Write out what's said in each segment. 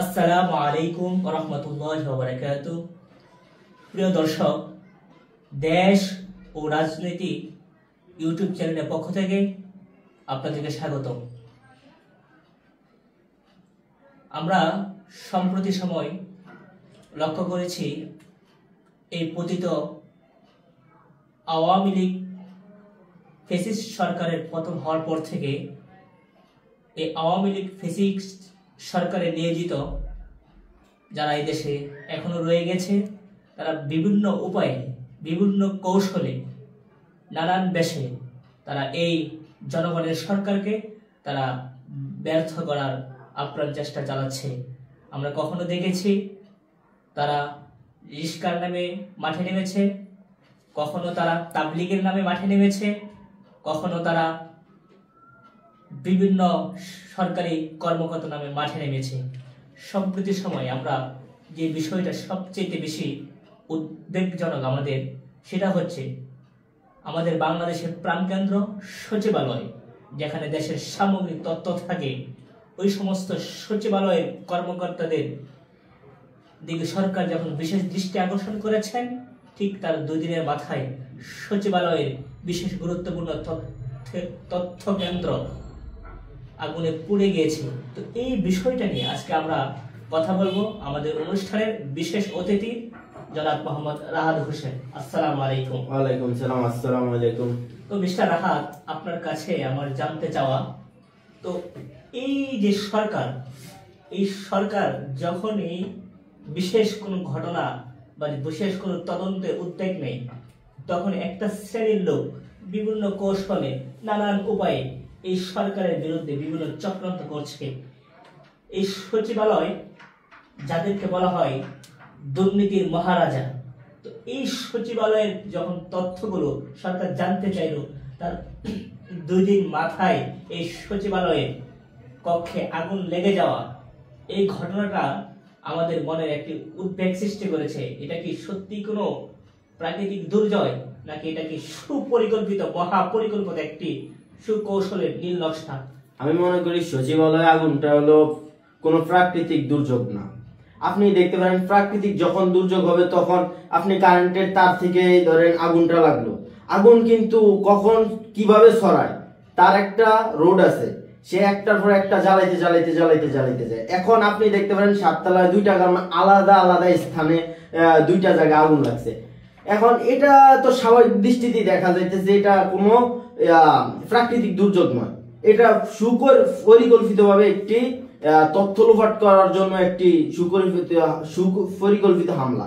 আসসালামু আলাইকুম ওয়া রাহমাতুল্লাহি ওয়া বারাকাতুহু। প্রিয় দর্শক, দেশ ও রাজনীতি ইউটিউব চ্যানেলের পক্ষ থেকে আপনাদেরকে স্বাগতম। আমরা সম্প্রতি সময় লক্ষ্য করেছি এই পতিত আওয়ামী লীগ ফ্যাসিস্ট সরকারের পতন হওয়ার পর থেকে এই আওয়ামী লীগ ফ্যাসিস্ট সরকারে নিয়োজিত যারা এই দেশে এখনো রয়ে গেছে, তারা বিভিন্ন উপায়ে বিভিন্ন কৌশলে নানান বেশে তারা এই জনগণের সরকারকে তারা ব্যর্থ করার আপ্রাণ চেষ্টা চালাচ্ছে। আমরা কখনো দেখেছি তারা রিস্কার নামে মাঠে নেমেছে, কখনো তারা তাবলিগের নামে মাঠে নেমেছে, কখনো তারা বিভিন্ন সরকারি কর্মকর্তা নামে মাঠে নেমেছে। সম্প্রতি সময় আমরা যে বিষয়টা সবচেয়ে বেশি উদ্বেগজনক আমাদের, সেটা হচ্ছে আমাদের বাংলাদেশের প্রাণকেন্দ্র সচিবালয়, যেখানে দেশের সামগ্রিক তথ্য থাকে, ওই সমস্ত সচিবালয়ের কর্মকর্তাদের দিকে সরকার যখন বিশেষ দৃষ্টি আকর্ষণ করেছেন, ঠিক তার 2 দিনের মাথায় সচিবালয়ের বিশেষ গুরুত্বপূর্ণ তথ্য কেন্দ্র আগুনে পুড়ে গিয়েছে। তো এই বিষয়টা নিয়ে আজকে আমরা কথা বলবো আমাদের অনুষ্ঠানের বিশেষ অতিথি জনাব মোহাম্মদ রাহাত হোসেন। আসসালামু আলাইকুম। ওয়ালাইকুম সালাম। আসসালামু আলাইকুম। তো মিস্টার রাহাত, আপনার কাছে আমার জানতে চাওয়া, তো এই যে সরকার, এই সরকার যখনই বিশেষ কোনো ঘটনা বা বিশেষ কোনো তদন্তে উদ্যোগ নেই, তখন একটা শ্রেণীর লোক বিভিন্ন কৌশলে নানান উপায়ে এই সরকারের বিরুদ্ধে বিভিন্ন চক্রান্ত করছে। এই সচিবালয় যাদেরকে বলা হয় দুর্নীতির মহারাজা, তো এই সচিবালয়ের যখন তথ্যগুলো সরকার জানতে চাইল, তার 2 দিন মাথায় এই সচিবালয়ের কক্ষে আগুন লেগে যাওয়া, এই ঘটনাটা আমাদের মনের একটি উদ্বেগ সৃষ্টি করেছে। এটা কি সত্যি কোনো প্রাকৃতিক দুর্যোগ, নাকি এটা কি সুপরিকল্পিত মহাপরিকল্পিত একটি সুকৌশলের নীল নকশা? আমি মনে করি সচিবালয় আগুনটা হলো কোনো প্রাকৃতিক দুর্যোগ না। আপনি দেখতে পারেন প্রাকৃতিক যখন দুর্যোগ হবে তখন আপনি কারেন্টের তার থেকে ধরেন আগুনটা লাগলো, আগুন কিন্তু কখন কিভাবে ছড়ায় তার একটা রোড আছে, সে একটার পর একটা জ্বালাইতে জ্বালাইতে জ্বালাইতে জ্বালাইতে যায়। এখন আপনি দেখতে পারেন 7 তলায় 2টা গ্রাম আলাদা আলাদা স্থানে 2টা জায়গায় আগুন লাগছে। এখন এটা তো স্বাভাবিক দৃষ্টিতে দেখা যাইতেছে এটা কোনো প্রাকৃতিক দুর্যোগ নয়, এটা সুপরিকল্পিতভাবে একটি তথ্য লোপাট করার জন্য একটি সুপরিকল্পিত হামলা।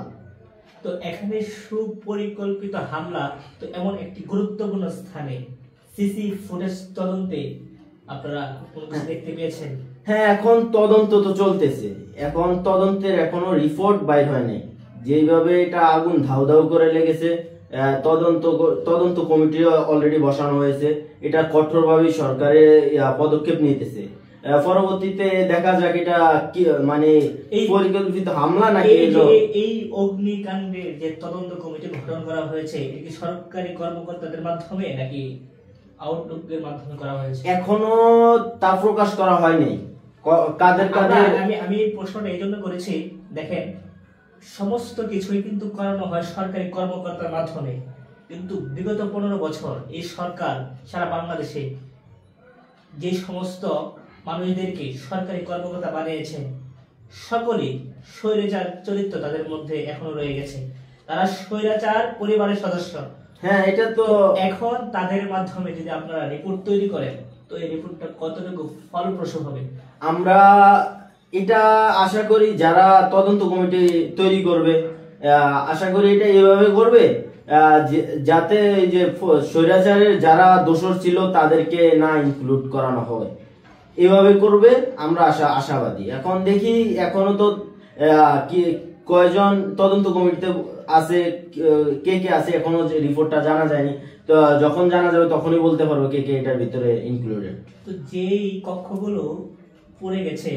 তো এখানে সুপরিকল্পিত হামলা, তো এমন একটি গুরুত্বপূর্ণ স্থানে সিসি ফুটেজ তদন্তে আপনারা কোনো কিছু দেখতে পেয়েছেন? হ্যাঁ, এখন তদন্ত তো চলতেছে, এখন তদন্তের এখনো রিপোর্ট বাইর হয় নাই। যেভাবে এটা আগুন ধাউ ধাউ করে লেগেছে, তদন্ত কমিটি অলরেডি বসানো হয়েছে, এটা কঠোরভাবে সরকারের পদক্ষেপ নিতেছে। পরবর্তীতে দেখা যাক এটা কি মানে পরিকল্পিত হামলা নাকি এই অগ্নিকাণ্ডের যে তদন্ত কমিটি গঠন করা হয়েছে, এটা কি সরকারি কর্মকর্তাদের মাধ্যমে নাকি আউটলুকের মাধ্যমে করা হয়েছে? এখনো তা প্রকাশ করা হয়নি কাদের কাদের। আমি প্রশ্নটা এই জন্য করেছি, দেখেন সমস্ত কিছুই কিন্তু করানো হয় সরকারি কর্মকর্তার মাধ্যমে, কিন্তু বিগত 15 বছর এই সরকার সারা বাংলাদেশে যে সমস্ত মানুষদেরকে সরকারি কর্মকর্তা বানিয়েছে, সকলেই স্বৈরাচার চরিত্র তাদের মধ্যে এখনো রয়ে গেছে। তারা স্বৈরাচার পরিবারের সদস্য। হ্যাঁ, এটা তো এখন তাদের মাধ্যমে যদি আপনারা রিপোর্ট তৈরি করেন, তো এই রিপোর্টটা কতটুকু ফলপ্রসূ হবে? আমরা এটা আশা করি যারা তদন্ত কমিটি তৈরি করবে, আশা করি এটা এভাবে করবে যাতে যে স্বৈরাচারের যারা দোষর ছিল তাদেরকে না ইনক্লুড করানো হয়, এভাবে করবে আমরা আশাবাদী। এখন দেখি এখনো তো কি কয়জন তদন্ত কমিটিতে আছে, কে কে আছে এখনো রিপোর্টটা জানা যায়নি। তো যখন জানা যাবে তখনই বলতে পারবো কে কে এটার ভিতরে ইনক্লুডেড। তো যেই কক্ষগুলো পড়ে গেছে,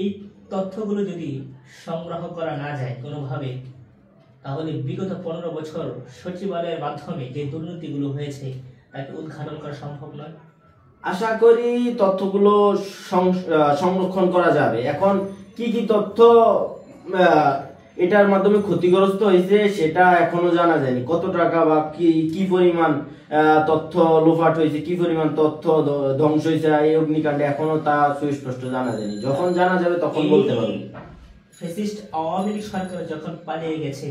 এই তথ্যগুলো যদি সংগ্রহ করা না যায় কোনোভাবে, তাহলে বিগত 15 বছর সচিবালয়ের মাধ্যমে যে দুর্নীতিগুলো হয়েছে তাকে উদ্ঘাটন করা সম্ভব নয়। আশা করি তথ্যগুলো সংরক্ষণ করা যাবে। এখন কি কি তথ্য আহ, এটার মাধ্যমে ক্ষতিগ্রস্ত হয়েছে সেটা এখনো জানা যায়নি। কত টাকা বা কি কি পরিমাণ তথ্য লোপাট হয়েছে, কি পরিমাণ তথ্য ধ্বংস হয়েছে এই অগ্নিকাণ্ডে, এখনো তা সুস্পষ্ট জানা যায়নি। যখন জানা যাবে তখন বলতে পারবো। ফ্যাসিস্ট আওয়ামী লীগ সরকার যখন পালিয়ে গেছে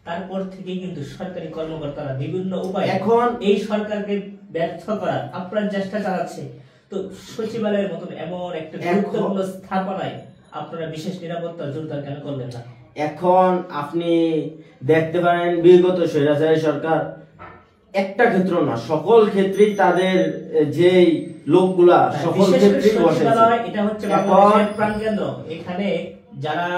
তারপর থেকে কিন্তু সরকারি কর্মকর্তারা বিভিন্ন উপায়ে এখন এই সরকারকে ব্যর্থ করার আপ্রাণ চেষ্টা চালাচ্ছে। তো সচিবালয়ের মতন এমন একটা গুরুত্বপূর্ণ স্থাপনায় আপনারা বিশেষ নিরাপত্তা জোরদার কেন করলেন না? এখন আপনি দেখতে পারেন বিগত স্বৈরাচারী সরকার একটা ক্ষেত্র না, সকল ক্ষেত্রেই তাদের যেই লোকগুলা সকল বিশেষ করে ক্ষেত্রেই বসেছে। সচিবালয় এটা হচ্ছে বাংলাদেশের প্রাণকেন্দ্র। এখানে যারা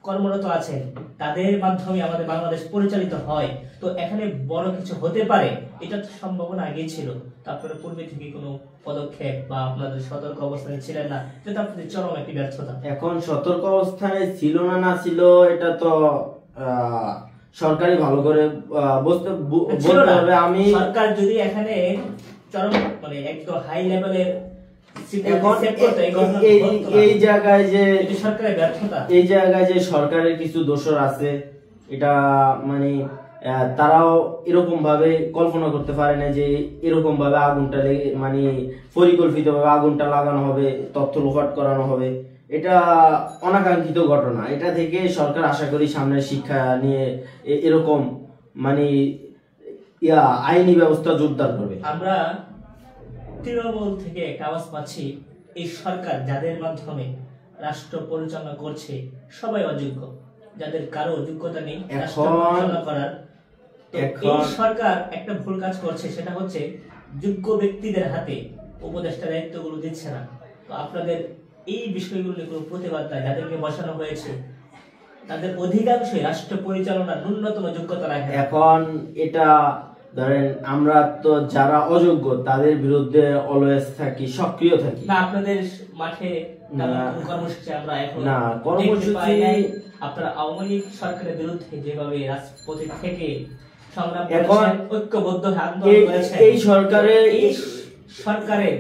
কর্মরত আছেন তাদের মাধ্যমে আমাদের বাংলাদেশ পরিচালিত হয়। তো এখানে বড় কিছু হতে পারে এটা তো সম্ভাবনা আগেই ছিল। তারপরে পূর্বে থেকে কোনো পদক্ষেপ বা আপনাদের সতর্ক অবস্থানে ছিলেন না, এটা তো আপনাদের চরম একটি ব্যর্থতা। এখন সতর্ক অবস্থায় ছিল না না ছিল এটা তো সরকারই ভালো করে ছিল বলতে না। হবে। আমি সরকার যদি এখানে চরম মানে একদম হাই লেভেলের এখন এই জায়গায় যে সরকারের ব্যর্থতা, এই জায়গায় যে সরকারের কিছু দোষর আছে, এটা মানে তারাও এরকম ভাবে কল্পনা করতে পারে না যে এরকম ভাবে আগুনটা মানে পরিকল্পিত ভাবে আগুনটা লাগানো হবে, তথ্য লোপাট করানো হবে। এটা অনাকাঙ্ক্ষিত ঘটনা। এটা থেকে সরকার আশা করি সামনে শিক্ষা নিয়ে এরকম মানে আইনি ব্যবস্থা জোরদার করবে। আমরা তৃণমূল থেকে একটা আওয়াজ পাচ্ছি এই সরকার যাদের মাধ্যমে রাষ্ট্র পরিচালনা করছে সবাই অযোগ্য, যাদের কারো যোগ্যতা নেই রাষ্ট্র পরিচালনা করার। এই সরকার একটা ভুল কাজ করছে, সেটা হচ্ছে যোগ্য ব্যক্তিদের হাতে উপদেষ্টা দায়িত্বগুলো দিচ্ছে না। তো আপনাদের এই বিষয়গুলো নিয়ে কোনো প্রতিবাদ নাই? যাদেরকে বসানো হয়েছে তাদের অধিকাংশই রাষ্ট্র পরিচালনার ন্যূনতম যোগ্যতা রাখে। এখন এটা ধরেন আমরা তো যারা অযোগ্য তাদের বিরুদ্ধে অলওয়েজ থাকি, সক্রিয় থাকি না। আপনাদের মাঠে কর্মসূচি আমরা এখন না, কর্মসূচি আপনারা আওয়ামী লীগ সরকারের বিরুদ্ধে যেভাবে রাজপথে থেকে সংগ্রাম এখন ঐক্যবদ্ধ আন্দোলন করেছেন, এই সরকারের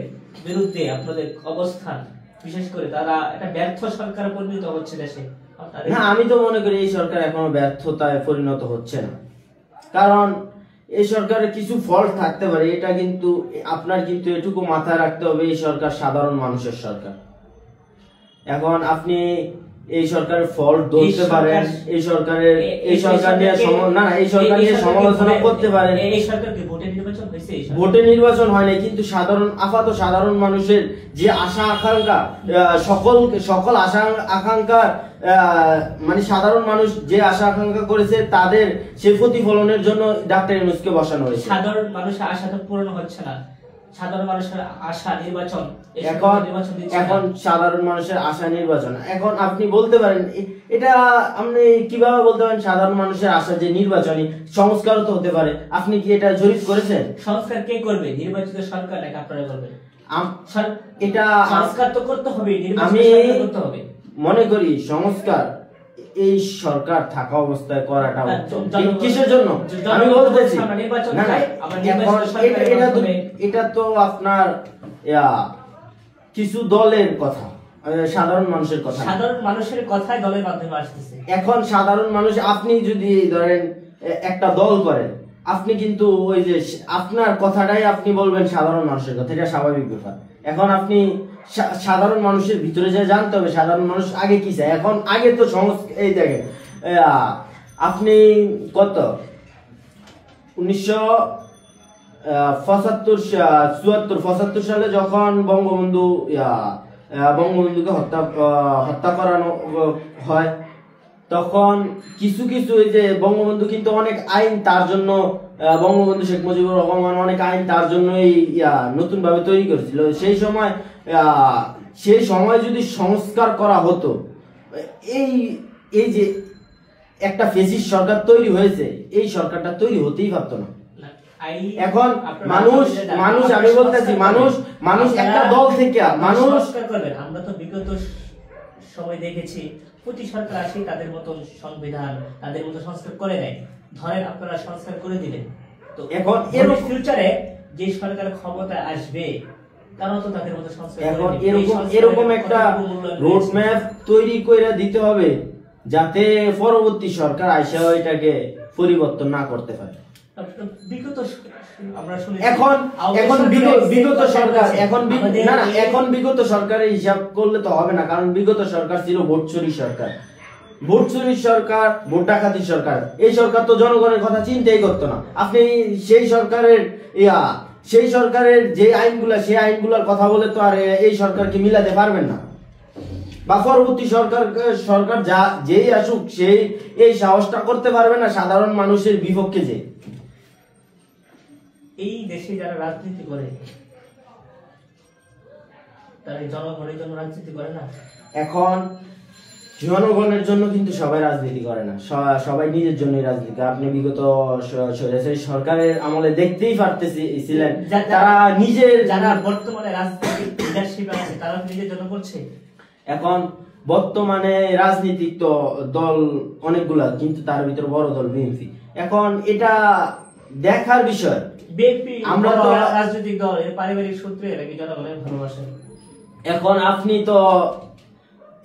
বিরুদ্ধে আপনাদের অবস্থান, বিশেষ করে তারা একটা ব্যর্থ সরকার পরিণত হচ্ছে দেশে। না, আমি তো মনে করি এই সরকার এখনো ব্যর্থতায় পরিণত হচ্ছে না। কারণ এই সরকারের কিছু ফল্ট থাকতে পারে, এটা কিন্তু আপনার কিন্তু এটুকু মাথায় রাখতে হবে, এই সরকার সাধারণ মানুষের সরকার। এখন আপনি এই সরকারের ফল্ট ধরতে পারেন, এই সরকার নিয়ে সমালোচনা করতে পারেন। এই সরকার কি ভোটে নির্বাচন হয়েছে? ভোটে নির্বাচন হয়নি, কিন্তু সাধারণ মানুষের যে আশা আকাঙ্ক্ষা, সকল আশা আকাঙ্ক্ষা মানে সাধারণ মানুষ যে আশা আকাঙ্ক্ষা করেছে তাদের সে প্রতিফলনের জন্য ডাক্তার ইউনূসকে বসানো হয়েছে। সাধারণ মানুষের আশা তো পূরণ হচ্ছে না। সাধারণ মানুষের আশা নির্বাচন, এখন সাধারণ মানুষের আশা নির্বাচন। এখন আপনি বলতে পারেন এটা আপনি কিভাবে বলতে পারেন সাধারণ মানুষের আশা যে নির্বাচনী সংস্কারও তো হতে পারে? আপনি কি এটা জরিপ করেছেন? সংস্কার কে করবে? নির্বাচিত সরকার নাকি আপনারা করবেন? এটা সংস্কার তো করতে হবে, আমি করতে হবে। মনে করি সংস্কার এই সরকার থাকা অবস্থায় করাটা উত্তম। কিসের জন্য আমি বলতেছি না, এটা তো আপনার কিছু দলের কথা, সাধারণ মানুষের কথা। সাধারণ মানুষের কথাই দলের মাধ্যমে আসতেছে। এখন সাধারণ মানুষ, আপনি যদি ধরেন একটা দল করেন, আপনি কিন্তু ওই যে আপনার কথাটাই আপনি বলবেন সাধারণ মানুষের কথা, এটা স্বাভাবিক ব্যাপার। এখন আপনি সাধারণ মানুষের ভিতরে যা জানতে হবে, সাধারণ মানুষ আগে কি চায়। এখন আগে তো এই দেখেন আপনি কত 1975 সালে যখন বঙ্গবন্ধুকে হত্যা করানো হয়, তখন কিছু ওই যে বঙ্গবন্ধু কিন্তু অনেক আইন তার জন্য, বঙ্গবন্ধু শেখ মুজিবুর রহমান অনেক আইন তার জন্যই নতুন ভাবে তৈরি করেছিল। সেই সময় যদি সংস্কার করা হতো, এই যে একটা ফ্যাসিস্ট সরকার তৈরি হয়েছে, এই সরকারটা তৈরি হতেই পারতো না। এখন মানুষ আমি বলতেছি মানুষ একটা দল থেকে সংস্কার করবেন। আমরা তো বিগত সময় দেখেছি প্রতি সরকার আসে তাদের মতন সংবিধান, তাদের মতো সংস্কার করে নেয়। ধরেন আপনারা সংস্কার করে দিলেন, তো এখন এর ফিউচারে যে সরকার ক্ষমতায় আসবে তারাও তো তাদের মতো সংস্কার এখন করেনি। এই এরকম সংস্কারের এরকম একটা কতটুকু মূল্যায়ন রোড পেয়েছে? ম্যাপ তৈরি করে দিতে হবে যাতে পরবর্তী সরকার আইসা এটাকে পরিবর্তন না করতে পারে। বিগত আমরা শুনেছি এখন এখন বিগত সরকার এখন আমাদের না না এখন বিগত সরকারের হিসাব করলে তো হবে না, কারণ বিগত সরকার ছিল ভোট চুরি সরকার, ভোট চুরি সরকার, ভোট ডাকাতি সরকার। এই সরকার তো জনগণের কথা চিন্তাই করতো না। আপনি সেই সরকারের যে আইনগুলা, সেই আইনগুলোর কথা বলে তো আর এই সরকারকে মিলাতে পারবেন না, বা পরবর্তী সরকার যেই আসুক সেই এই সাহসটা করতে পারবে না সাধারণ মানুষের বিপক্ষে যে। এই দেশে যারা রাজনীতি করে তারা জনগণের জন্য রাজনীতি করে না। এখন জনগণের জন্য কিন্তু সবাই রাজনীতি করে না, সবাই নিজের জন্যই রাজনীতি করে। আপনি বিগত সরকারের আমলে দেখতেই পারতেছিলেন তারা নিজের যারা বর্তমানে রাজনীতি লিডারশিপে আছে তারা নিজের জন্য করছে। এখন বর্তমানে রাজনীতিক তো দল অনেকগুলা, কিন্তু তার ভিতর বড় দল বিএনপি। এখন এটা দেখার বিষয়। বিএনপি আমরা তো রাজনৈতিক দল, এর পারিবারিক সূত্রে নাকি জনগণের ভালোবাসে। এখন আপনি তো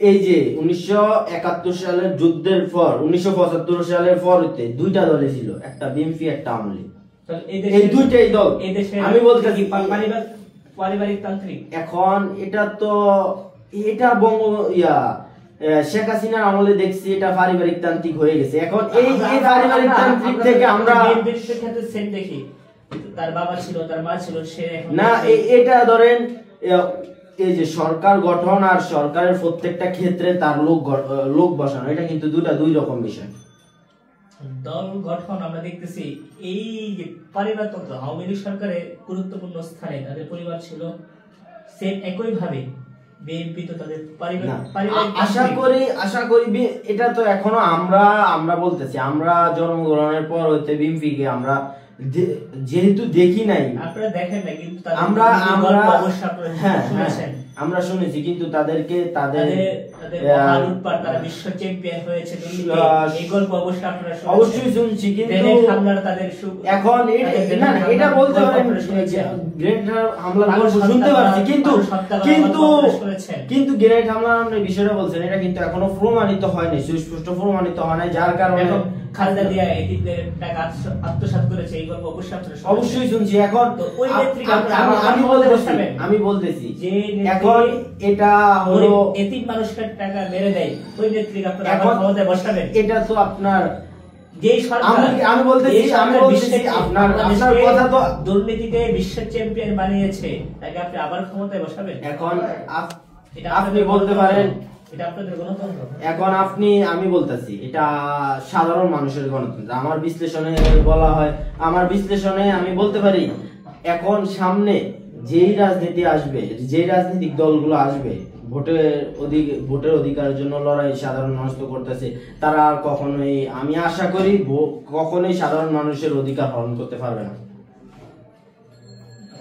এই যে 1971 সালের যুদ্ধের পর 1975 সালের পর হইতে দুইটা দলে ছিল, একটা বিএনপি একটা আওয়ামী লীগ। এই দুইটাই দল আমি বলতে কি পারিবারিক তান্ত্রিক। এখন এটা শেখ হাসিনার আমলে দেখছি এটা পারিবারিক তান্ত্রিক হয়ে গেছে। এখন এই পারিবারিক তান্ত্রিক থেকে আমরা বিএনপির ক্ষেত্রে সেম দেখি, তার বাবা ছিল, তার মা ছিল, সে না এটা ধরেন এই যে সরকার গঠন আর সরকারের প্রত্যেকটা ক্ষেত্রে তার লোক বসানো, এটা কিন্তু দুই রকম বিষয়। দল গঠন আমরা দেখতেছি এই যে পরিবারতন্ত্র, আওয়ামী লীগ সরকারের গুরুত্বপূর্ণ স্থানে তাদের পরিবার ছিল, সেম একই ভাবে বিএনপি তো তাদের আশা করি এটা তো এখনো আমরা বলতেছি, আমরা জন্মগ্রহণের পর হইতে বিএনপি কে আমরা যেহেতু দেখি নাই, আপনারা দেখেন না, কিন্তু আমরা অবশ্যই আপনারা শুনেছেন, আমরা শুনেছি, কিন্তু তাদেরকে তাদের লুটপাট, তারা বিশ্ব চ্যাম্পিয়ন হয়েছে দিল্লিতে, এই গল্প অবশ্যই আপনারা শুনেছেন। অবশ্যই শুনছি, কিন্তু হামলার তাদের এখন এটা বলতে পারেন গ্রেনেড হামলার গল্প শুনতে পারছি, কিন্তু গ্রেনেড হামলার আপনি বিষয়টা বলছেন, এটা কিন্তু এখনো প্রমাণিত হয়নি, সুস্পষ্ট প্রমাণিত হয় নাই, যার কারণে খালেদা জিয়া এদিকে টাকা আত্মসাৎ করেছে, এই গল্প অবশ্যই শুনছি। এখন ওই নেত্রীকে আমি বলতেছি যে এখন এটা হলো এতিম মানুষকে টাকা মেরে দেয়, ওই নেত্রীকে আপনারা আবার ক্ষমতায় বসাবেন। এটা তো আপনার যেই সরকার, আমি বলতেছি আপনার কথা তো দুর্নীতিতে বিশ্ব চ্যাম্পিয়ন বানিয়েছে, তাকে আপনি আবার ক্ষমতায় বসাবেন। এখন আপনি বলতে পারেন এটা আপনাদের গণতন্ত্র। এখন আমি বলতেছি এটা সাধারণ মানুষের গণতন্ত্র। আমার বিশ্লেষণে আমি বলতে পারি এখন সামনে যেই রাজনীতি আসবে, যেই রাজনৈতিক দলগুলো আসবে, ভোটের অধিকারের জন্য লড়াই সাধারণ মানুষ তো করতেছে, তারা কখনোই, আমি আশা করি কখনোই সাধারণ মানুষের অধিকার হরণ করতে পারবে না।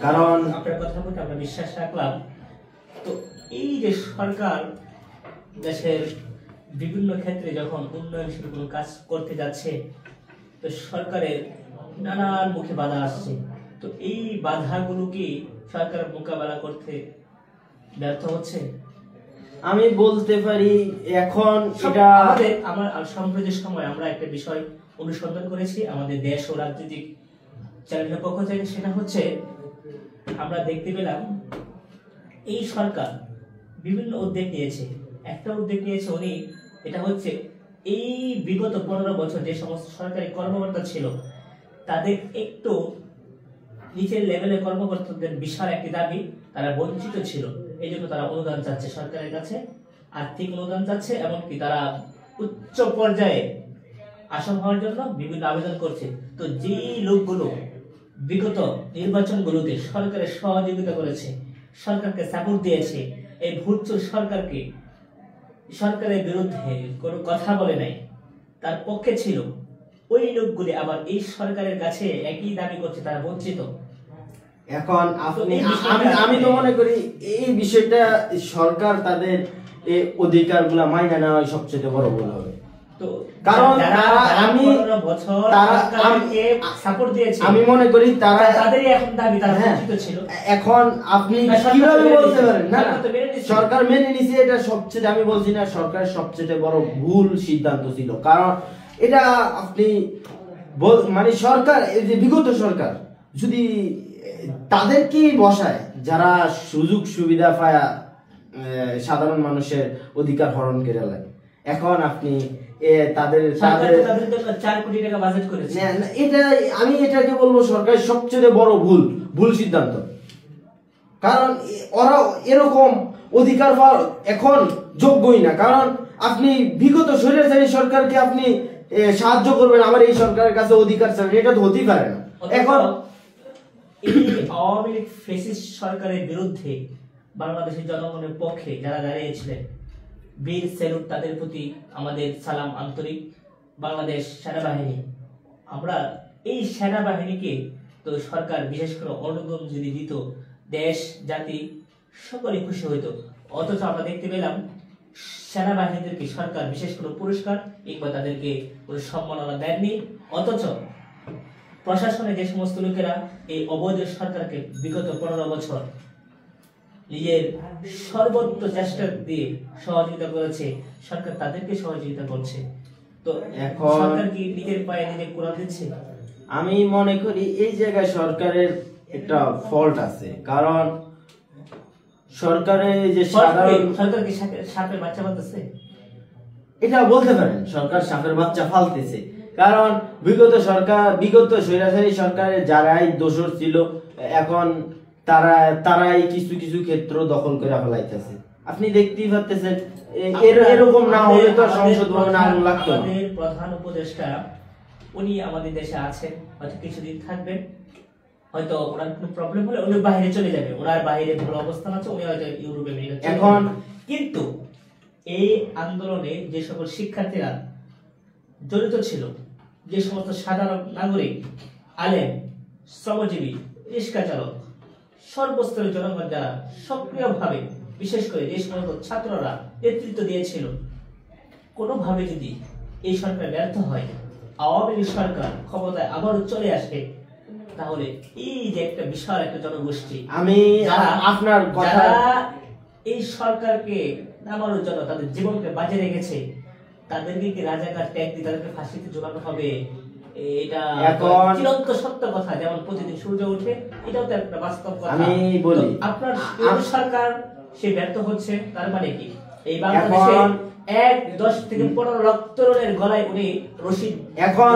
কারণ আপনার কথা বলতে আমরা বিশ্বাস রাখলাম। তো এই যে সরকার দেশের বিভিন্ন ক্ষেত্রে যখন উন্নয়নশীল কোনো কাজ করতে যাচ্ছে, তো সরকারের নানান মুখে বাধা আসছে, তো এই বাধাগুলো কি সরকার মোকাবেলা করতে ব্যর্থ হচ্ছে? আমি বলতে পারি এখন এটা আমার সাম্প্রতিক সময় আমরা একটা বিষয় অনুসন্ধান করেছি আমাদের দেশ ও রাজনৈতিক চ্যানেলের পক্ষ থেকে, সেটা হচ্ছে আমরা দেখতে পেলাম এই সরকার বিভিন্ন উদ্যোগ নিয়েছে। একটা উদ্যোগ নিয়েছে উনি, এটা হচ্ছে এই বিগত 15 বছর যে সমস্ত সরকারি কর্মকর্তা ছিল তাদের একটু নিচের লেভেলের কর্মকর্তাদের বিশাল একটি দাবি, তারা বঞ্চিত ছিল, এই জন্য তারা অনুদান চাচ্ছে সরকারের কাছে, আর্থিক অনুদান চাচ্ছে, এমনকি তারা উচ্চ পর্যায়ে আসন হওয়ার জন্য বিভিন্ন আবেদন করছে। তো যেই লোকগুলো বিগত নির্বাচনগুলোতে সরকারের সহযোগিতা করেছে, সরকারকে সাপোর্ট দিয়েছে, এই ভুটচোর সরকারের বিরুদ্ধে কোনো কথা বলে নাই, তার পক্ষে ছিল, ওই লোকগুলি আবার এই সরকারের কাছে একই দাবি করছে, তারা বঞ্চিত। এখন আমি তো মনে করি এই বিষয়টা সরকার তাদের এই অধিকারগুলা মাইনা নেওয়া সবচেয়ে বড় ভুল হবে। তো কারণ যারা আমি 15 বছর সরকারকে সাপোর্ট দিয়েছে, আমি মনে করি তাদেরই এখন দাবি তারা হ্যাঁ, বঞ্চিত ছিল। এখন আপনি না, সরকার কিভাবে তো মেনে বলতে নিছে। পারেন? না সরকার তো মেনে নিছে। সরকার মেনে নিছে, এটা সবচেয়ে, আমি বলছি না সরকারের সবচেয়ে বড় ভুল সিদ্ধান্ত ছিল। কারণ এটা আপনি মানে সরকার, এই যে বিগত সরকার যদি তাদেরকেই বসায় যারা সুযোগ সুবিধা পায় সাধারণ মানুষের অধিকার হরণ করে লাগে, এখন আপনি তাদের সরকার তাদের তো তাদের জন্য 4 কোটি টাকা বাজেট করেছে। না, এটা আমি এটাকে বলবো সরকারের সবচেয়ে বড় ভুল সিদ্ধান্ত। কারণ ওরা এরকম অধিকার পাওয়ার এখন যোগ্যই না। কারণ আপনি বিগত স্বৈরাচারী সরকারকে আপনি সাহায্য করবেন আমার এই সরকারের কাছে অধিকার চান, এটা তো হতেই পারে না। এখন এই আওয়ামী লীগ ফ্যাসিস্ট সরকারের বিরুদ্ধে বাংলাদেশের জনগণের পক্ষে যারা দাঁড়িয়েছিলেন, বীর স্যালুট তাদের প্রতি আমাদের সালাম আন্তরিক। বাংলাদেশ সেনাবাহিনী, আমরা এই সেনাবাহিনীকে তো সরকার বিশেষ করে অনুদান যদি দিত, দেশ জাতি সকলে খুশি হইতো। অথচ আমরা দেখতে পেলাম সেনাবাহিনীদেরকে সরকার বিশেষ করে পুরস্কার কিংবা তাদেরকে কোনো সম্মাননা দেননি। অথচ প্রশাসনে যে সমস্ত লোকেরা এই অবৈধ সরকারকে বিগত 15 বছর নিজের সর্বোচ্চ চেষ্টা দিয়ে সহযোগিতা করেছে, সরকার তাদেরকে সহযোগিতা করছে। তো এখন সরকার কি নিজের পায়ে নিজে কুড়াল দিচ্ছে? আমি মনে করি এই জায়গায় সরকারের একটা ফল্ট আছে। কারণ সরকারের যে সরকার কি সাপের বাচ্চা বাঁধতেছে? এটা বলতে পারেন সরকার সাপের বাচ্চা ফালতেছে। কারণ বিগত স্বৈরাচারী সরকারের যারাই দোষর ছিল, এখন তারাই কিছু কিছু ক্ষেত্র দখল করে ফেলাইতেছে। আপনি দেখতেই পাচ্ছেন, এরকম না হলে তো সংসদ ভবনে আগুন লাগতো না। আমাদের প্রধান উপদেষ্টা উনি আমাদের দেশে আছেন, হয়তো কিছুদিন থাকবেন, হয়তো ওনার কোনো প্রবলেম হলে উনি বাইরে চলে যাবে, ওনার বাইরে ভালো অবস্থান আছে, উনি হয়তো ইউরোপে আমেরিকা চলে এখন যাবেন। কিন্তু এই আন্দোলনে যে সকল শিক্ষার্থীরা জড়িত ছিল, যে সমস্ত সাধারণ নাগরিক, আলেম, শ্রমজীবী, রিক্সা চালক, সর্বস্তরের জনগণ যারা সক্রিয়ভাবে, বিশেষ করে যে সমস্ত ছাত্ররা নেতৃত্ব দিয়েছিল, কোনোভাবে যদি এই সরকার ব্যর্থ হয়, আওয়ামী লীগ সরকার ক্ষমতায় আবারও চলে আসে, তাহলে এই যে একটা বিশাল একটা জনগোষ্ঠী, আমি আপনার কথা, এই সরকারকে নামানোর জন্য তাদের জীবনকে বাজে রেখেছে, তাদেরকে কি রাজাকার ট্যাগ দিয়ে তাদেরকে ফাঁসিতে ঝোলানো হবে? এটা এখন চিরন্ত সত্য কথা, যেমন প্রতিদিন সূর্য ওঠে, এটাও তো একটা বাস্তব কথা। আমি বলি, আপনার সরকার সে ব্যর্থ হচ্ছে, তার মানে কি এই বাংলাদেশে 10 থেকে 15 লাখ তরুণের গলায় উনি রশিদ, এখন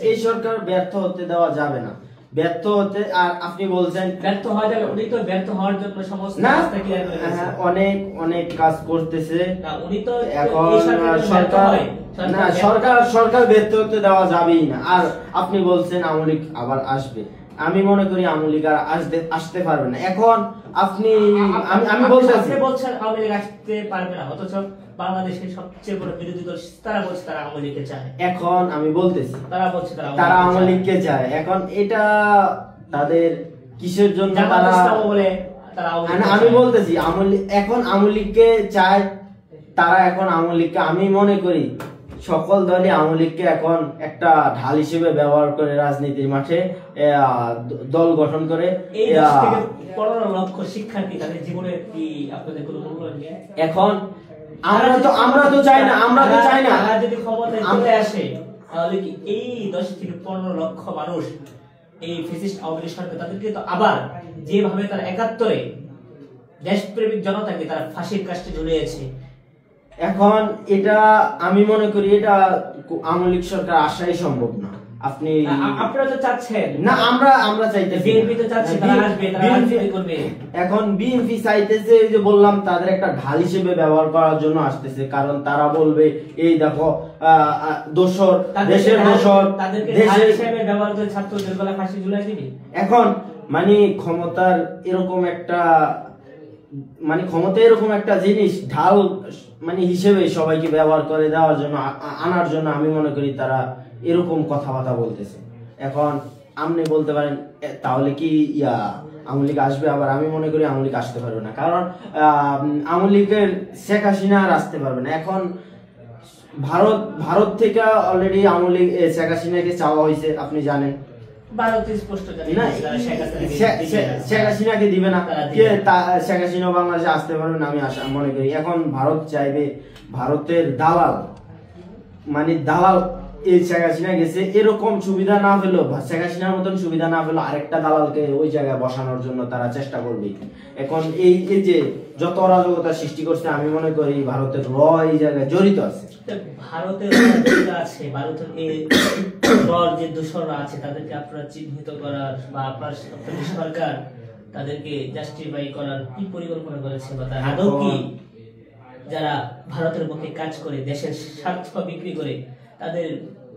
এই সরকার ব্যর্থ হতে দেওয়া যাবে না। ব্যর্থ হতে, আর আপনি বলছেন ব্যর্থ হওয়া যাবে, উনি তো ব্যর্থ হওয়ার জন্য সমস্ত রাস্তা ক্লিয়ার করে দিয়েছে। অনেক কাজ করতেছে। না, উনি তো এখন এই সরকার ব্যর্থ হতে দেওয়া যাবেই না। আর আপনি বলছেন আওয়ামী লীগ আবার আসবে, আমি মনে করি আওয়ামী লীগ আর আসতে পারবে না। এখন আমি বলছেন আওয়ামী লীগ আসতে পারবে না, অথচ বাংলাদেশের সবচেয়ে বড় বিরোধী দল তারা বলছে তারা আওয়ামী লীগকে চায়। এখন আমি বলতেছি তারা বলছে তারা আওয়ামী লীগকে চায়। এখন এটা তাদের কিসের জন্য বলে তারা, আমি বলতেছি এখন আওয়ামী লীগকে চায় তারা। এখন আওয়ামী লীগকে, আমি মনে করি সকল দলই আওয়ামী লীগকে এখন একটা ঢাল হিসেবে ব্যবহার করে রাজনীতির মাঠে দল গঠন করে। এই 15 লক্ষ শিক্ষার্থী তাদের জীবনে কি আপনাদের কোনো মূল্যায়ন নেই? এখন আমরা তো চাই না, তারা যদি ক্ষমতায় চলে আসে, তাহলে কি এই 10 থেকে 15 লক্ষ মানুষ, এই ফ্যাসিস্ট আওয়ামী লীগ সরকার তাদেরকে তো আবার যেভাবে তারা 71-এ দেশপ্রেমিক জনতাকে তারা ফাঁসির কাস্টে ঝুলিয়েছে, এখন এটা আমি মনে করি এটা আওয়ামী লীগ সরকার আসাই সম্ভব না। আপনারা তো চাচ্ছেন না, আমরা চাইতেছি, বিএনপি তো চাচ্ছে তারা আসবে, তারা রাজনীতি করবে। এখন বিএনপি চাইতেছে, যে বললাম তাদের একটা ঢাল হিসেবে ব্যবহার করার জন্য আসতেছে। কারণ তারা বলবে এই দেখো দোসর, দেশের দোসর, দেশের হিসেবে ব্যবহার করে ছাত্রদের গলা ফাঁসি ঝুলাই দিবে। এখন ক্ষমতা এরকম একটা জিনিস ঢাল হিসেবে সবাইকে ব্যবহার করে দেওয়ার জন্য, আনার জন্য আমি মনে করি তারা এরকম কথাবার্তা বলতেছে। এখন আপনি বলতে পারেন তাহলে কি আওয়ামী লীগ আসবে? আবার আমি মনে করি আওয়ামী লীগ আসতে পারবে না। কারণ আওয়ামী লীগের শেখ হাসিনা আর আসতে পারবে না। এখন ভারত ভারত থেকে অলরেডি আওয়ামী লীগ শেখ হাসিনাকে চাওয়া হয়েছে, আপনি জানেন। ভারতে স্পষ্ট জানি না, তারা শেখ হাসিনাকে দিবে না, তারা কে দিবে না। শেখ হাসিনা বাংলাদেশে আসতে পারবে না আমি আশা মনে করি। এখন ভারত চাইবে, ভারতের দালাল মানে দালাল এই শেখ হাসিনা গেছে এরকম সুবিধা না পেলেও, শেখ হাসিনার মতন সুবিধা না পেলেও আরেকটা দালালকে ওই জায়গায় বসানোর জন্য তারা চেষ্টা করবে। এখন এই এই যে যত অরাজকতা সৃষ্টি করছে, আমি মনে করি ভারতের এই জায়গায় জড়িত আছে। ভারতের যারা আছে, ভারতের এই যে দূষণরা আছে তাদেরকে আপনারা চিহ্নিত করার বা আপনাদের সরকার তাদেরকে জাস্টিফাই করার কি পরিকল্পনা করেছে, বা তার আদৌ কি যারা ভারতের পক্ষে কাজ করে দেশের স্বার্থ বিক্রি করে তাদের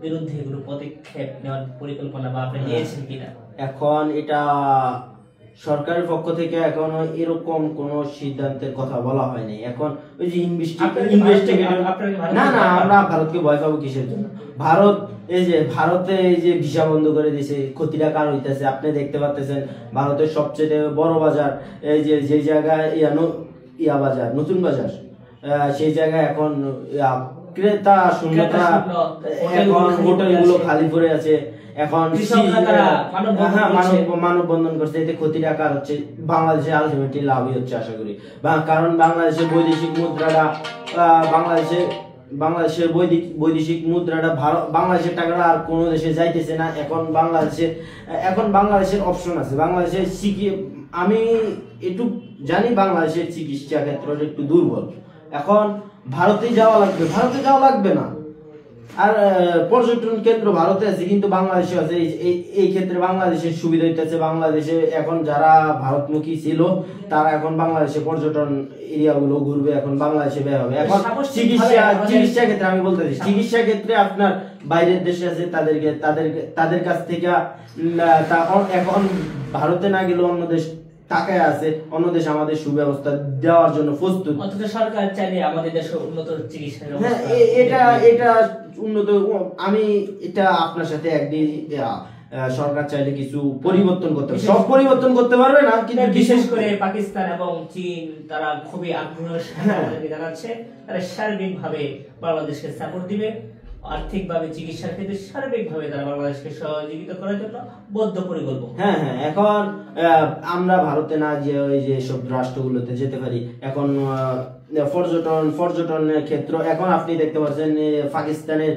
বিরুদ্ধে কোনো পদক্ষেপ নেওয়ার পরিকল্পনা বা আপনি নিয়েছেন কিনা? এখন এটা সরকারের পক্ষ থেকে এখনো এরকম কোন সিদ্ধান্তের কথা বলা হয়নি। এখন ওই যে না না, আমরা ভারতকে ভয় পাবো কিসের জন্য? ভারত এই যে ভারতে এই যে ভিসা বন্ধ করে দিয়েছে, ক্ষতিটা কার হইতেছে আপনি দেখতে পাচ্ছেন। ভারতের সবচেয়ে বড় বাজার এই যে জায়গায় ইয়া বাজার, নতুন বাজার, সেই জায়গায় এখন ক্রেতা শূন্যতা, এখন হোটেলগুলো খালি পড়ে আছে। এখন মানববন্ধন করছে, এতে ক্ষতিটা কার হচ্ছে? বাংলাদেশে আলটিমেটলি লাভই হচ্ছে আশা করি। কারণ বাংলাদেশের বৈদেশিক মুদ্রাটা বাংলাদেশের বৈদেশিক মুদ্রাটা বাংলাদেশের টাকাটা আর কোনো দেশে যাইতেছে না। এখন বাংলাদেশের অপশন আছে। বাংলাদেশের আমি একটু জানি বাংলাদেশের চিকিৎসা ক্ষেত্রটা একটু দুর্বল। এখন ভারতে যাওয়া লাগবে না। আর পর্যটন কেন্দ্র ভারতে আছে, কিন্তু বাংলাদেশে আছে। এই ক্ষেত্রে বাংলাদেশের সুবিধা হইতেছে, বাংলাদেশে এখন যারা ভারতমুখী ছিল তারা এখন বাংলাদেশে পর্যটন এরিয়া গুলো ঘুরবে, এখন বাংলাদেশে ব্যয় হবে। এখন চিকিৎসা ক্ষেত্রে আমি বলতেছি, চিকিৎসা ক্ষেত্রে আপনার বাইরের দেশে আছে, তাদের কাছ থেকে এখন ভারতে না গেলে অন্য দেশ টাকায় আছে, অন্য দেশ আমাদের সুব্যবস্থা দেওয়ার জন্য প্রস্তুত। অথচ সরকার চাইলে আমাদের দেশে উন্নত চিকিৎসা এটা উন্নত, আমি এটা আপনার সাথে একদিন সরকার চাইলে কিছু পরিবর্তন করতে পারবে, সব পরিবর্তন করতে পারবে না, কিন্তু বিশেষ করে পাকিস্তান এবং চীন তারা খুবই আগ্রহের সাথে জানাচ্ছে তারা সার্বিকভাবে বাংলাদেশকে সাপোর্ট দিবে, আর্থিকভাবে চিকিৎসার ক্ষেত্রে সার্বিকভাবে তারা বাংলাদেশকে সহযোগিতা করার জন্য বদ্ধপরিকল্পক। হ্যাঁ, এখন আমরা ভারতে না যে ওই যে সব রাষ্ট্রগুলোতে যেতে পারি। এখন পর্যটনের ক্ষেত্র এখন আপনি দেখতে পাচ্ছেন পাকিস্তানের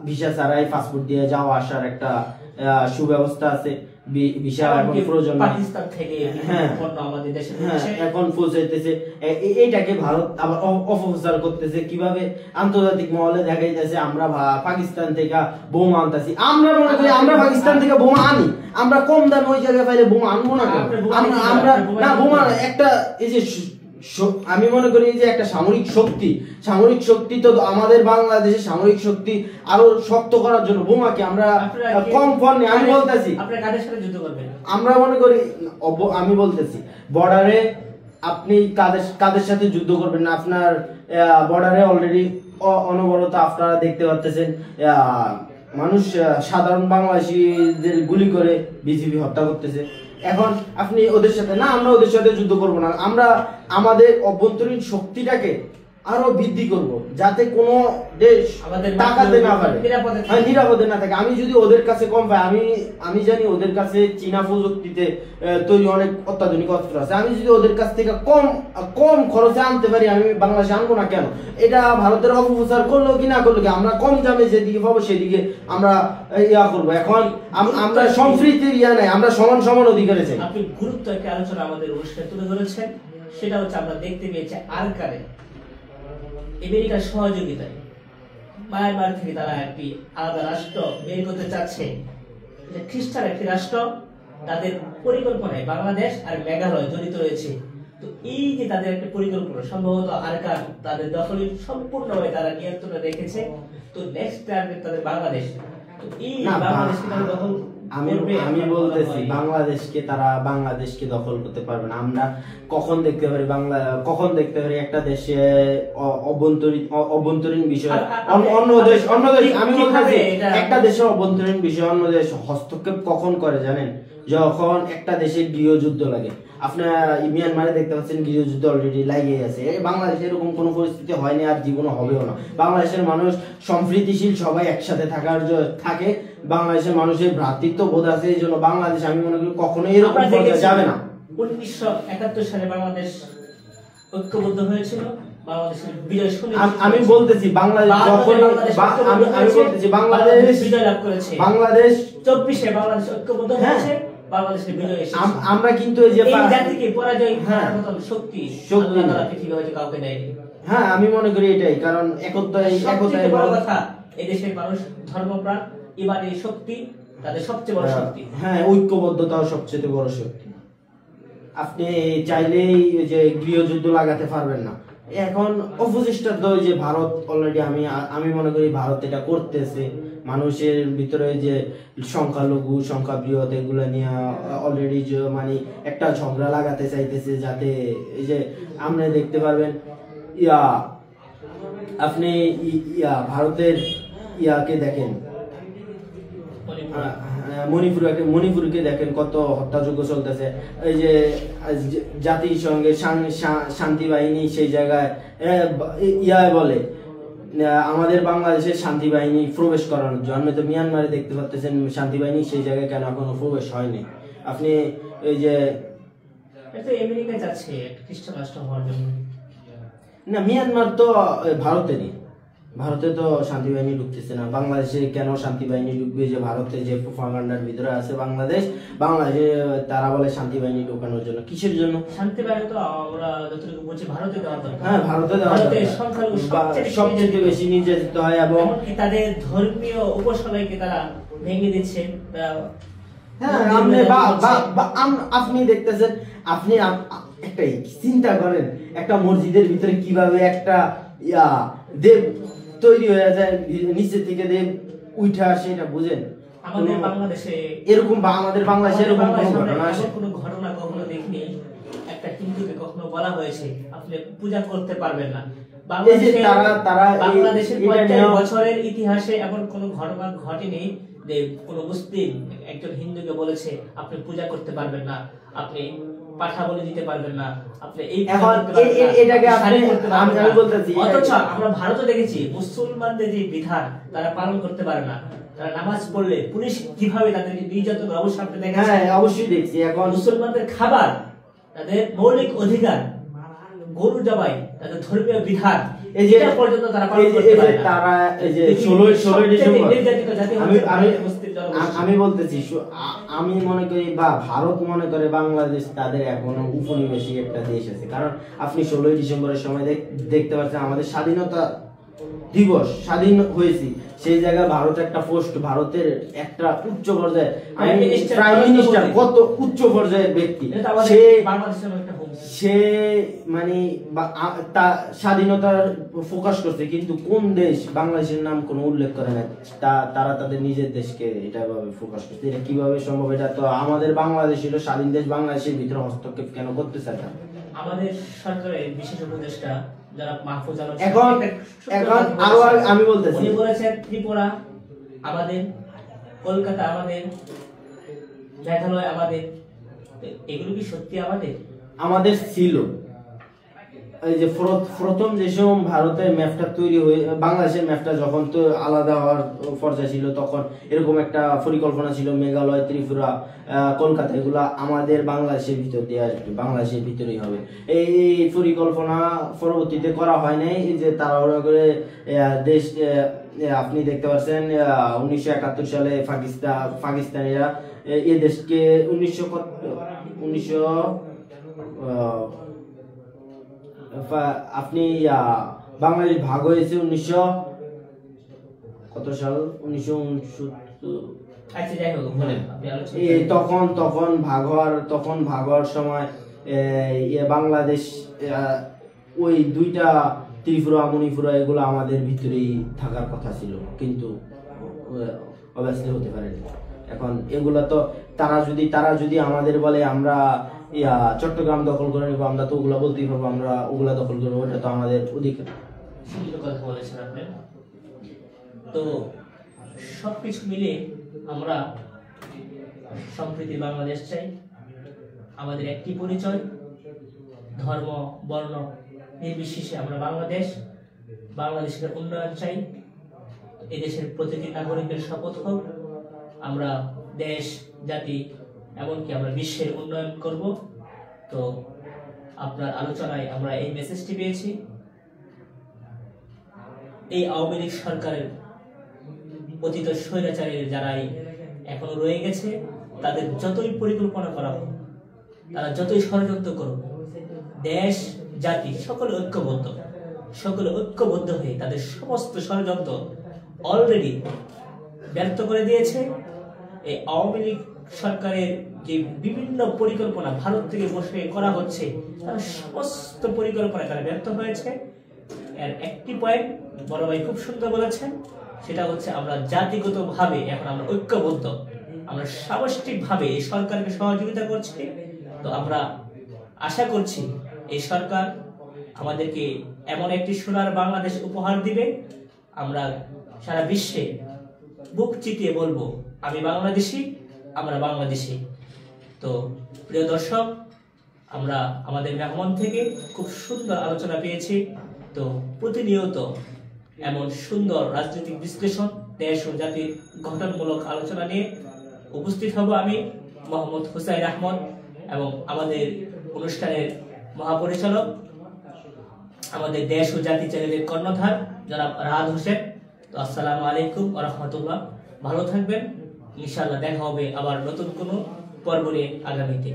ভিসা ছাড়াই পাসপোর্ট দিয়ে যাওয়া আসার একটা সুব্যবস্থা আছে। ভিসা এখন প্রয়োজন পাকিস্তান থেকে পণ্য আমাদের দেশে এখন পৌঁছাইতেছে। এইটাকে ভারত আবার অপপ্রচার করতেছে, কিভাবে আন্তর্জাতিক মহলে দেখাইতেছে আমরা পাকিস্তান থেকে বোমা আনতেছি। আমরা মনে করি আমরা পাকিস্তান থেকে বোমা আনি, আমরা কম দামে ওই জায়গায় পাইলে বোমা আনবো না। আমরা না, বোমা একটা এই যে আমি মনে করি যে একটা সামরিক শক্তি তো আমাদের বাংলাদেশের সামরিক শক্তি আরো শক্ত করার জন্য বোমাকে আমরা কম ফোনে আমি বলতেছি আমরা মনে করি, আমি বলতেছি বর্ডারে আপনি কাদের সাথে যুদ্ধ করবেন না। আপনার বর্ডারে অলরেডি অনবরত আপনারা দেখতে পাচ্ছেন মানুষ সাধারণ বাংলাদেশিদের গুলি করে বিজিবি হত্যা করতেছে। এখন আপনি ওদের সাথে না, আমরা ওদের সাথে যুদ্ধ করব না, আমরা আমাদের অভ্যন্তরীণ শক্তিটাকে আরো বৃদ্ধি করব, যাতে কোনো দেশ টাকাতে না পারে, নিরাপদে না থাকে। আমি যদি ওদের কাছে কম পাই, আমি জানি ওদের কাছে চীনা প্রযুক্তিতে তৈরি অনেক অত্যাধুনিক অস্ত্র আছে, আমি যদি ওদের কাছ থেকে কম খরচে আনতে পারি, আমি বাংলাদেশে আনবো না কেন? এটা ভারতের অপপ্রচার করলো কি না করলো কি, আমরা কম দামে যেদিকে পাবো সেদিকে আমরা ইয়া করবো। এখন আমরা সম্প্রীতির ইয়া নাই, আমরা সমান অধিকারে চাই। আপনি গুরুত্ব একটা আলোচনা আমাদের অনুষ্ঠানে তুলে ধরেছেন, সেটা হচ্ছে আমরা দেখতে পেয়েছি আরকারে আমেরিকার সহযোগিতায় মায়ানমার থেকে তারা একটি আলাদা রাষ্ট্র বের করতে চাচ্ছে, খ্রিস্টান একটি রাষ্ট্র, তাদের পরিকল্পনায় বাংলাদেশ আর মেঘালয় জড়িত রয়েছে। তো এই যে তাদের একটা পরিকল্পনা, সম্ভবত আরকান তাদের দখলে সম্পূর্ণভাবে তারা নিয়ন্ত্রণে রেখেছে। তো নেক্সট টার্গেট তাদের বাংলাদেশ। তো এই বাংলাদেশকে তারা দখল আমি বলতেছি বাংলাদেশকে দখল করতে পারবে না। আমরা কখন দেখতে পারি একটা দেশে অভ্যন্তরীণ বিষয় অন্য দেশ আমি বলতেছি একটা দেশের অভ্যন্তরীণ বিষয় অন্য দেশ হস্তক্ষেপ কখন করে জানেন? যখন একটা দেশে গৃহযুদ্ধ লাগে। আপনার মিয়ানমারে দেখতে পাচ্ছেন গৃহযুদ্ধ অলরেডি লাগিয়ে আছে। বাংলাদেশে এরকম কোনো পরিস্থিতি হয়নি, আর জীবনও হবেও না। বাংলাদেশের মানুষ সম্প্রীতিশীল, সবাই একসাথে থাকে। বাংলাদেশের মানুষের ভ্রাতৃত্ব বোধ আছে, এই জন্য বাংলাদেশ আমি মনে করি কখনো এরকম পর্যায়ে যাবে না। 1971 সালে বাংলাদেশ ঐক্যবদ্ধ হয়েছিল, বাংলাদেশের বিজয় শুনে আমি বলতেছি বাংলাদেশ যখন আমি বলতেছি বাংলাদেশ বিজয় লাভ করেছে, বাংলাদেশ 24-এ বাংলাদেশ ঐক্যবদ্ধ হয়েছে, বাংলাদেশের বিজয় এসেছে। আমরা কিন্তু এই যে জাতিকে পরাজয় করার মতো শক্তি আল্লাহ তাআলা পৃথিবীতে হয়তো কাউকে দেয়নি। হ্যাঁ, আমি মনে করি এটাই, কারণ একতাই বড় কথা। এই দেশের মানুষ ধর্মপ্রাণ, ইমানের শক্তি তাদের সবচেয়ে বড় শক্তি। হ্যাঁ, ঐক্যবদ্ধতাও সবচেয়ে বড় শক্তি। আপনি চাইলেই যে গৃহযুদ্ধ লাগাতে পারবেন না। এখন অপচেষ্টার তো যে ভারত অলরেডি আমি মনে করি ভারত এটা করতেছে। মানুষের ভিতরে যে সংখ্যালঘু সংখ্যা বৃহৎ এগুলো নিয়ে অলরেডি মানে একটা ঝগড়া লাগাতে চাইতেছে, যাতে এই যে আপনি দেখতে পারবেন আপনি ভারতের ইয়াকে দেখেন, মণিপুরকে দেখেন কত হত্যাযজ্ঞ চলতেছে। এই যে জাতিসংঘের শান্তি বাহিনী সেই জায়গায় বলে আমাদের বাংলাদেশের শান্তি বাহিনী প্রবেশ করানোর জন্য। তো মিয়ানমারে দেখতে পাচ্ছেন শান্তি বাহিনী সেই জায়গায় কেন এখনো প্রবেশ হয়নি। আপনি এই যে আমেরিকা যাচ্ছে খ্রিস্টান রাষ্ট্র হওয়ার জন্য না, মিয়ানমার তো ভারতেরই, ভারতে তো শান্তি বাহিনী ঢুকতেছে না। বাংলাদেশে কেন শান্তি বাহিনী ঢুকবে? যে ভারতে যে প্রোপাগান্ডার ভিতরে আছে বাংলাদেশে তারা বলে শান্তি বাহিনী ঢোকানোর জন্য। কিসের জন্য? শান্তি বাহিনী তো আমরা যতটুকু বলছি ভারতে দেওয়া দরকার। হ্যাঁ, ভারতে দেওয়া দরকার। সংখ্যালঘু সবচেয়ে বেশি নির্যাতিত হয় এবং তাদের ধর্মীয় উপাসনাকে তারা ভেঙে দিচ্ছে। হ্যাঁ, আপনি দেখতেছেন, আপনি একটাই চিন্তা করেন, একটা মসজিদের ভিতরে কিভাবে একটা দেব তৈরি হয়ে যায়, নিচে থেকে দেব উঠে আসে, এটা বুঝেন? আমাদের বাংলাদেশে এরকম কোনো ঘটনা কখনো দেখিনি। একটা হিন্দুকে কখনো বলা হয়েছে আপনি পূজা করতে পারবেন না। বাংলাদেশের 50 বছরের ইতিহাসে এমন কোন ঘটনা ঘটেনি যে কোন মুসলিম একজন হিন্দুকে বলেছে আপনি পূজা করতে পারবেন না, আপনি পাঠা বলে দিতে পারবেন না, আপনি এই এটাকে আমি বলতেছি। অথচ আমরা ভারতে দেখেছি মুসলমানদের যে বিধান তারা পালন করতে পারে না। তারা নামাজ পড়লে পুলিশ কিভাবে তাদেরকে নির্যাতন অবশ্যই আপনি দেখেছেন। হ্যাঁ, অবশ্যই দেখছি। এখন মুসলমানদের খাবার, তাদের মৌলিক অধিকার, গরু জবাই, তাদের ধর্মীয় বিধান, এই যে পর্যন্ত তারা পালন করতে পারে না। তারা এই যে 16 ডিসেম্বর আমি বলতেছি, আমি মনে করি বা ভারত মনে করে বাংলাদেশ তাদের এখনো উপনিবেশিক একটা দেশ আছে। কারণ আপনি 16 ডিসেম্বরের সময় দেখতে পাচ্ছেন আমাদের স্বাধীনতা দিবস, স্বাধীন হয়েছি, সেই জায়গায় ভারত একটা পোস্ট, ভারতের একটা উচ্চ পর্যায়ে প্রাইম মিনিস্টার, কত উচ্চ পর্যায়ের ব্যক্তি, সে মানে স্বাধীনতার ফোকাস করছে, কিন্তু কোন দেশ বাংলাদেশের নাম কোনো উল্লেখ করে না। তারা তাদের নিজের দেশকে এটা ভাবে ফোকাস করছে। এটা কিভাবে সম্ভব? এটা তো আমাদের বাংলাদেশ ছিল স্বাধীন দেশ, বাংলাদেশের ভিতরে হস্তক্ষেপ কেন করতে চায়? আমাদের সরকারের বিশেষ উপদেষ্টা যারা মাহফুজ আলম, এখন আরো আমি বলতেছি, উনি বলেছেন ত্রিপুরা আমাদের, কলকাতা আমাদের, মেঘালয় আমাদের। এগুলো কি সত্যি আমাদের ছিল? এই যে প্রথম যে সময় ভারতের ম্যাপটা তৈরি হয়ে বাংলাদেশের ম্যাপটা যখন তো আলাদা হওয়ার পর্যায়ে ছিল, তখন এরকম একটা পরিকল্পনা ছিল মেঘালয়, ত্রিপুরা, কলকাতা এগুলা আমাদের বাংলাদেশের ভিতর দিয়ে আসবে, বাংলাদেশের ভিতরেই হবে। এই পরিকল্পনা পরবর্তীতে করা হয় নাই। এই যে তাড়াহুড়া করে দেশ, আপনি দেখতে পাচ্ছেন 1971 সালে পাকিস্তানিরা এই দেশকে 1900 আপনি বাংলাদেশ ভাগ হয়েছে 1900 কত সাল, 1969। তখন ভাগ হওয়ার সময় বাংলাদেশ ওই দুইটা ত্রিপুরা মণিপুরা এগুলো আমাদের ভিতরেই থাকার কথা ছিল, কিন্তু অবশ্যই হতে পারেনি। এখন এগুলা তো তারা যদি আমাদের বলে আমরা চট্টগ্রাম দখল করে নেবো, আমরা তো ওগুলা বলতেই পারবো আমরা ওগুলা দখল করবো, ওটা তো আমাদের অধিকার। কথা বলেছেন আপনি। তো সবকিছু মিলে আমরা সম্প্রীতি বাংলাদেশ চাই, আমাদের একটি পরিচয়, ধর্ম বর্ণ নির্বিশেষে আমরা বাংলাদেশের উন্নয়ন চাই। এদেশের প্রতিটি নাগরিকের শপথ হোক আমরা দেশ জাতি এমনকি আমরা বিশ্বের উন্নয়ন করব। তো আপনার আলোচনায় আমরা এই মেসেজটি পেয়েছি। এই আওয়ামী লীগ সরকারের অতীত স্বৈরাচারের যারাই এখনো রয়ে গেছে, তাদের যতই পরিকল্পনা করা হোক, তারা যতই ষড়যন্ত্র করুক, দেশ জাতি সকলে ঐক্যবদ্ধ হয়ে তাদের সমস্ত ষড়যন্ত্র অলরেডি ব্যর্থ করে দিয়েছে। এই আওয়ামী লীগ সরকারের যে বিভিন্ন পরিকল্পনা ভারত থেকে বসে করা হচ্ছে, তার সমস্ত পরিকল্পনা তারা ব্যর্থ হয়েছে। এর একটি পয়েন্ট বড় ভাই খুব সুন্দর বলেছেন, সেটা হচ্ছে আমরা জাতিগতভাবে এখন আমরা ঐক্যবদ্ধ, আমরা সামষ্টিকভাবে এই সরকারকে সহযোগিতা করছি। তো আমরা আশা করছি এই সরকার আমাদেরকে এমন একটি সোনার বাংলাদেশ উপহার দিবে, আমরা সারা বিশ্বে বুক চিতিয়ে বলবো আমি বাংলাদেশি, আমরা বাংলাদেশি। তো প্রিয় দর্শক, আমরা আমাদের মেহমান থেকে খুব সুন্দর আলোচনা পেয়েছি। তো প্রতিনিয়ত এমন সুন্দর রাজনৈতিক বিশ্লেষণ, দেশ ও জাতির গঠনমূলক আলোচনা নিয়ে উপস্থিত হব আমি মোহাম্মদ হুসাইন আহমদ এবং আমাদের অনুষ্ঠানের মহাপরিচালক, আমাদের দেশ ও জাতি চ্যানেলের কর্ণধার জনাব রাহাত হোসেন। তো আসসালামু আলাইকুম ওয়া রাহমাতুল্লাহ। ভালো থাকবেন, ইনশাআল্লাহ দেখা হবে আবার নতুন কোনো পর্ব নিয়ে আগামীতে।